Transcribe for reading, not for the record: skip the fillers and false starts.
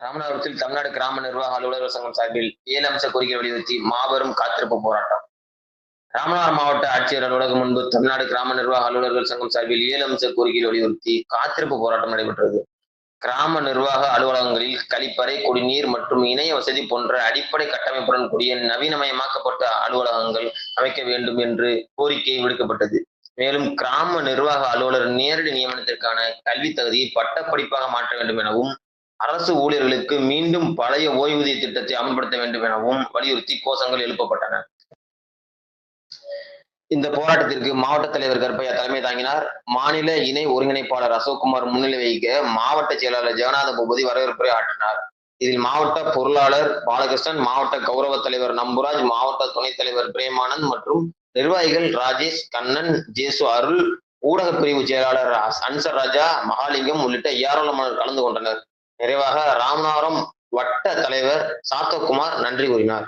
ராமநாதபுரத்தில் தமிழ்நாடு கிராம நிர்வாக அலுவலர்கள் சங்கம் சார்பில் 7 அம்ச கோரிக்கை வலியுறுத்தி மாபெரும் காத்திருப்பு போராட்டம். ராமநாதபுரம் மாவட்ட ஆட்சியர் அலுவலகம் முன்பு தமிழ்நாடு கிராம நிர்வாக அலுவலர்கள் சங்கம் சார்பில் 7 அம்ச கோரிக்கை வலியுறுத்தி காத்திருப்பு போராட்டம் நடைபெற்றது. கிராம நிர்வாக அலுவலகங்களில் கழிப்பறை, குடிநீர் மற்றும் இணைய வசதி போன்ற அடிப்படை கட்டமைப்புடன் கூடிய நவீனமயமாக்கப்பட்ட அலுவலகங்கள் அமைக்க வேண்டும் என்று கோரிக்கை விடுக்கப்பட்டது. மேலும் கிராம நிர்வாக அலுவலர் நேரடி நியமனத்திற்கான கல்வி தகுதியை பட்டப்படிப்பாக மாற்ற வேண்டும் எனவும், அரசு ஊழியர்களுக்கு மீண்டும் பழைய ஓய்வூதிய திட்டத்தை அமல்படுத்த வேண்டும் எனவும் வலியுறுத்தி கோஷங்கள் எழுப்பப்பட்டன. இந்த போராட்டத்திற்கு மாவட்ட தலைவர் கருப்பையா தலைமை தாங்கினார். மாநில இணை ஒருங்கிணைப்பாளர் அசோக்குமார் முன்னிலை வகிக்க மாவட்ட செயலாளர் ஜெகநாத பூபதி வரவேற்புரை ஆற்றினார். இதில் மாவட்ட பொருளாளர் பாலகிருஷ்ணன், மாவட்ட கௌரவ தலைவர் நம்புராஜ், மாவட்ட துணைத் தலைவர் பிரேமானந்த் மற்றும் நிர்வாகிகள் ராஜேஷ், கண்ணன், ஜேசு அருள், ஊடக பிரிவு செயலாளர் அன்சர் ராஜா, மகாலிங்கம் உள்ளிட்ட ஏராளமானோர் கலந்து கொண்டனர். நிறைவாக ராமநாதபுரம் வட்ட தலைவர் சாத்தகுமார் நன்றி கூறினார்.